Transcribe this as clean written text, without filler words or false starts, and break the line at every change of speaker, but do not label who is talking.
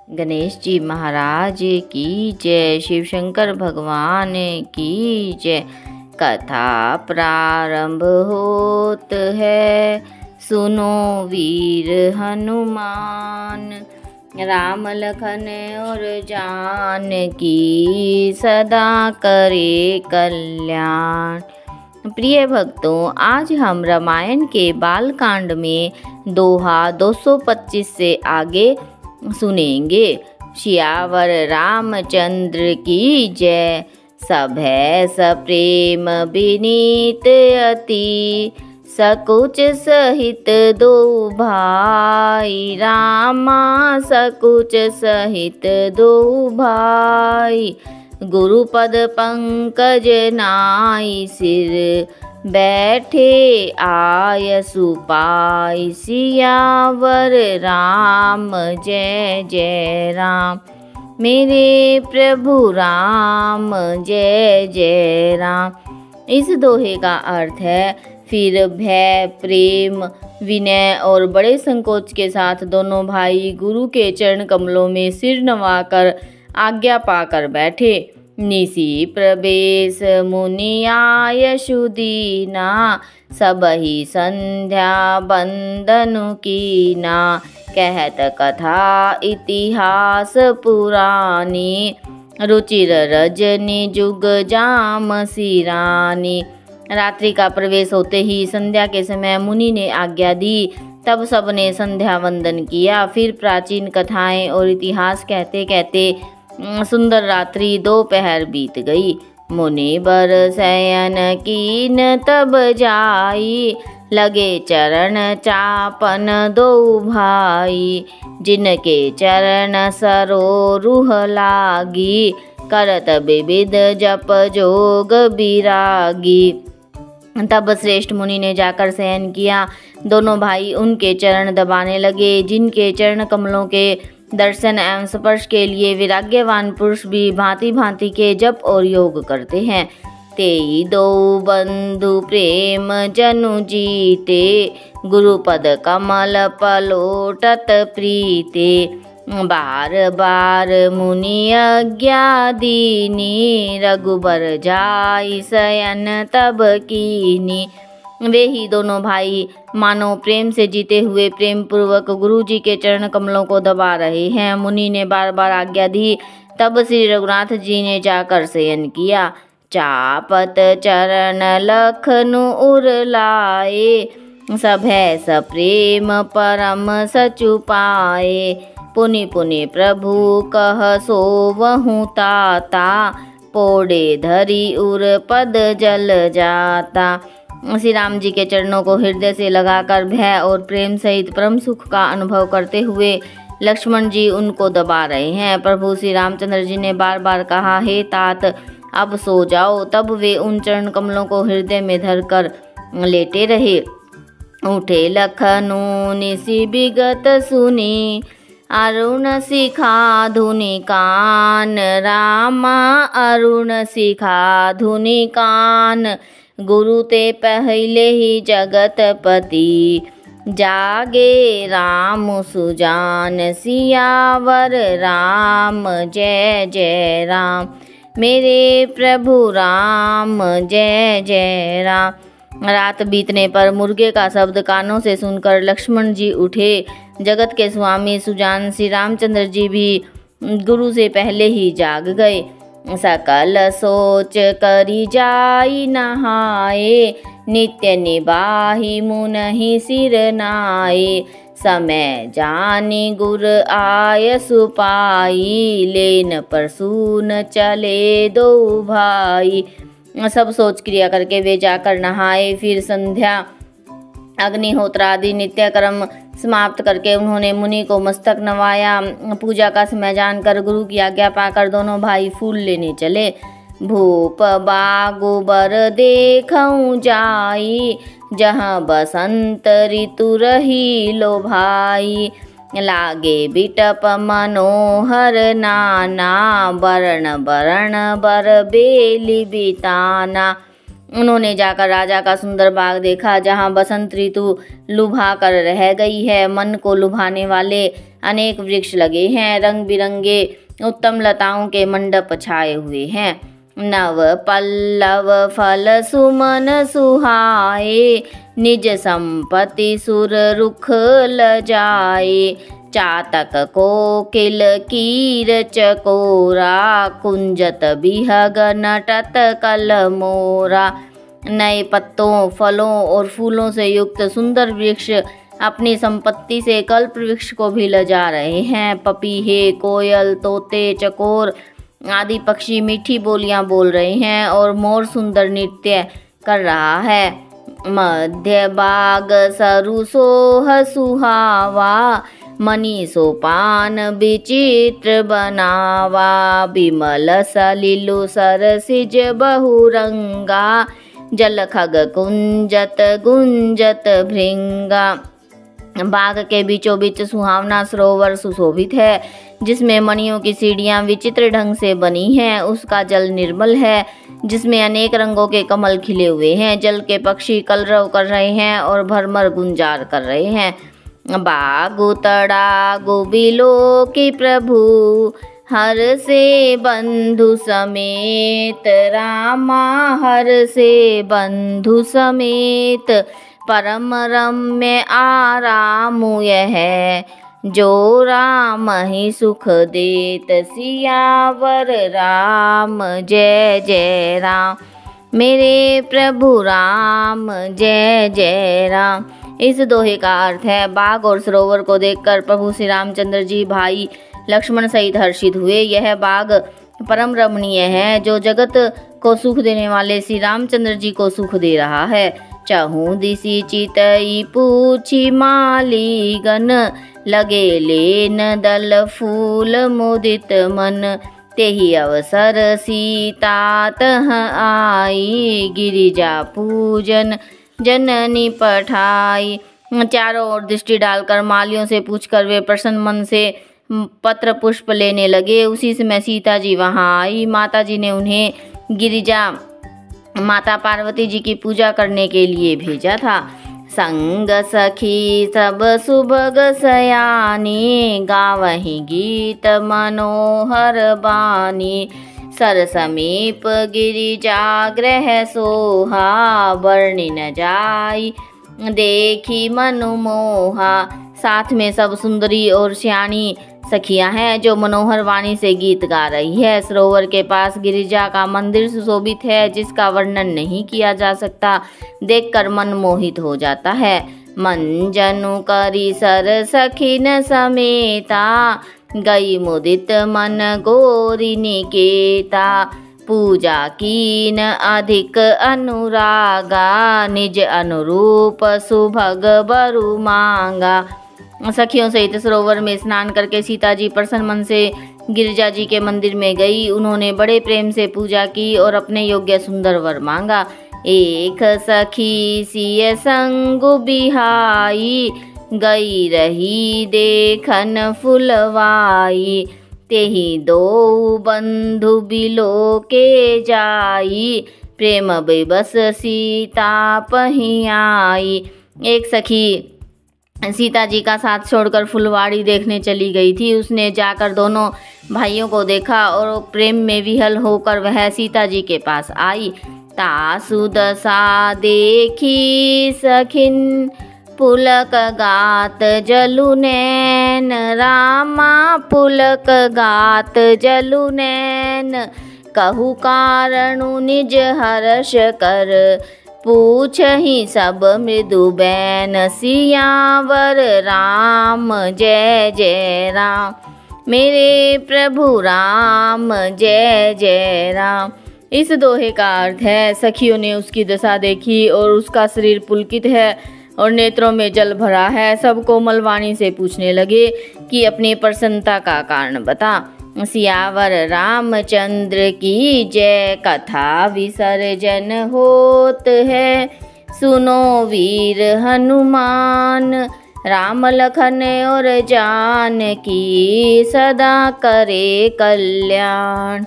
गणेश जी महाराज की जय। शिव शंकर भगवान की जय। कथा प्रारंभ होत है, सुनो वीर हनुमान। राम लखन और जानकी सदा करे कल्याण। प्रिय भक्तों, आज हम रामायण के बालकांड में दोहा 225 से आगे सुनेंगे। सियावर रामचंद्र की जय। सभै सप्रेम विनीत अति, सकुच सहित दो भाई। रामा सकुच सहित दो भाई, गुरुपद पंकज नाई। सिर बैठे आय सुपाई, सियावर राम जय जय राम। मेरे प्रभु राम जय जय राम। इस दोहे का अर्थ है, फिर भय, प्रेम, विनय और बड़े संकोच के साथ दोनों भाई गुरु के चरण कमलों में सिर नवाकर आज्ञा पाकर बैठे। निसी प्रवेश मुनि आय सुदीना, सबहि संध्या बंदनु कीना। कहत कथा इतिहास पुरानी, रुचिर रजनी जुग जाम सिरानी। रात्रि का प्रवेश होते ही संध्या के समय मुनि ने आज्ञा दी। तब सबने संध्या वंदन किया। फिर प्राचीन कथाएं और इतिहास कहते कहते सुंदर रात्रि दोपहर बीत गई। मुनि बर शयन कीन तब जाई, लगे चरण चापन दो भाई। जिनके चरण सरोरुह लागी, करत विविध जप जोग बिरागी। तब श्रेष्ठ मुनि ने जाकर शयन किया। दोनों भाई उनके चरण दबाने लगे। जिनके चरण कमलों के दर्शन एवं स्पर्श के लिए विराग्यवान पुरुष भी भांति भांति के जप और योग करते हैं। तेई दो बंधु प्रेम जनु जीते, गुरुपद कमल पलोटत प्रीते। बार बार मुनि आज्ञा दीनी, रघुबर जाई शयन तब कीनी। वे ही दोनों भाई मानो प्रेम से जीते हुए प्रेम पूर्वक गुरु जी के चरण कमलों को दबा रहे हैं। मुनि ने बार बार आज्ञा दी। तब श्री रघुनाथ जी ने जाकर शयन किया। चापत चरण लखनु उर लाए, सभै सप्रेम परम सचु पाए। पुनि पुनि प्रभु कह सोवहु ताता, पोड़े धरी उर पद जल जाता। श्री राम जी के चरणों को हृदय से लगाकर भय और प्रेम सहित परम सुख का अनुभव करते हुए लक्ष्मण जी उनको दबा रहे हैं। प्रभु श्री रामचंद्र जी ने बार बार कहा, हे तात अब सो जाओ। तब वे उन चरण कमलों को हृदय में धरकर लेटे रहे। उठे लखनू निसी विगत सुनी, अरुण शिखा धुनि कान। रामा अरुण शिखा धुनि कान, गुरु ते पहले ही जगतपति। जागे राम सुजान, सियावर राम जय जय राम। मेरे प्रभु राम जय जय राम। रात बीतने पर मुर्गे का शब्द कानों से सुनकर लक्ष्मण जी उठे। जगत के स्वामी सुजान श्री रामचंद्र जी भी गुरु से पहले ही जाग गए। सकल सोच करी जाई नहाए, नित्य निबाही मुनहि सिर नाए। समय जानी गुर आय सुपाई, लेन परसून चले दो भाई। सब सोच क्रिया करके वे जाकर नहाए। फिर संध्या अग्निहोत्र आदि नित्य कर्म समाप्त करके उन्होंने मुनि को मस्तक नवाया। पूजा का समय जानकर गुरु की आज्ञा पाकर दोनों भाई फूल लेने चले। भूप बागुबर देखऊं जाई, जहाँ बसंत ऋतु रही लो भाई। लागे बिटप मनोहर नाना, वर्ण वर्ण बर बेली बिताना। उन्होंने जाकर राजा का सुंदर बाग देखा, जहाँ बसंत ऋतु लुभा कर रह गई है। मन को लुभाने वाले अनेक वृक्ष लगे हैं, रंग बिरंगे उत्तम लताओं के मंडप छाए हुए हैं। नव पल्लव फल सुमन सुहाए, निज संपत्ति सुर रुख लजाए। चातक कोकिल कीर चकोरा, कुंजत बिहग नटत कल मोरा। नए पत्तों, फलों और फूलों से युक्त सुंदर वृक्ष अपनी संपत्ति से कल्प वृक्ष को भी लजा रहे हैं। पपीहे, कोयल, तोते, चकोर आदि पक्षी मीठी बोलियां बोल रहे हैं और मोर सुंदर नृत्य कर रहा है। मध्य बाग सरु सोह सुहावा, मणि सोपान विचित्र बनावा। बिमल सलिलु सरसिज बहुरंगा, जल खग कुंजत गुंजत भृंगा। बाग के बीचों बीच सुहावना सरोवर सुशोभित है, जिसमें मणियों की सीढ़ियां विचित्र ढंग से बनी हैं। उसका जल निर्मल है, जिसमें अनेक रंगों के कमल खिले हुए हैं। जल के पक्षी कलरव कर रहे हैं और भरमर गुंजार कर रहे हैं। बागु तड़ागु बिलो की प्रभु, हर से बंधु समेत। रामा हर से बंधु समेत, परम रम्य आराम यह। जो राम ही सुख देत, सियावर राम जय जय राम। मेरे प्रभु राम जय जय राम। इस दोहे का अर्थ है, बाग और सरोवर को देखकर प्रभु श्री रामचंद्र जी भाई लक्ष्मण सहित हर्षित हुए। यह बाग परम रमणीय है, जो जगत को सुख देने वाले श्री रामचंद्र जी को सुख दे रहा है। चहु दिशि चितई पूछी मालीगन, लगे लेन दल फूल मुदित मन। तेहि अवसर सीता तह आई, गिरिजा पूजन जननी पठाई। चारों ओर दृष्टि डालकर मालियों से पूछकर वे प्रसन्न मन से पत्र पुष्प लेने लगे। उसी समय सीता जी वहां आई। माता जी ने उन्हें गिरिजा माता पार्वती जी की पूजा करने के लिए भेजा था। संग सखी सब सुभग सयानी, गावहि गीत मनोहर बानी। सर समीप गिरिजाग्रह सोहा, वर्णि न जाई देखी मनु मोहा। साथ में सब सुंदरी और श्याणी सखियां हैं, जो मनोहर वाणी से गीत गा रही है। सरोवर के पास गिरिजा का मंदिर सुशोभित है, जिसका वर्णन नहीं किया जा सकता। देखकर मन मोहित हो जाता है। मन जनु करी सर सखिन समेता, गई मुदित मन गोरी निकेता। पूजा कीन अधिक अनुरागा, निज अनुरूप सुभग बरु मांगा। सखियों सहित सरोवर में स्नान करके सीता जी प्रसन्न मन से गिरिजा जी के मंदिर में गई। उन्होंने बड़े प्रेम से पूजा की और अपने योग्य सुंदर वर मांगा। एक सखी सिय संगु बिहाई, गई रही देखन फुलवाई। तेहि दो बंधु बिलो के जाई, प्रेम बेबस सीता पही आई। एक सखी सीता जी का साथ छोड़कर फुलवाड़ी देखने चली गई थी। उसने जाकर दोनों भाइयों को देखा और प्रेम में विहल होकर वह सीता जी के पास आई। तासु दशा देखी सखिन, पुलक गात जलु नैन। रामा पुलक गात जलु नैन, कहु कारणु निज हर्ष कर। पूछहि सब मृदु बैन, सियावर राम जय जय राम। मेरे प्रभु राम जय जय राम। इस दोहे का अर्थ है, सखियों ने उसकी दशा देखी और उसका शरीर पुलकित है और नेत्रों में जल भरा है। सब कोमल वाणी से पूछने लगे कि अपनी प्रसन्नता का कारण बता। सियावर रामचंद्र की जय, कथा विसर्जन होत है। सुनो वीर हनुमान, राम लखन और जानकी, सदा करे कल्याण।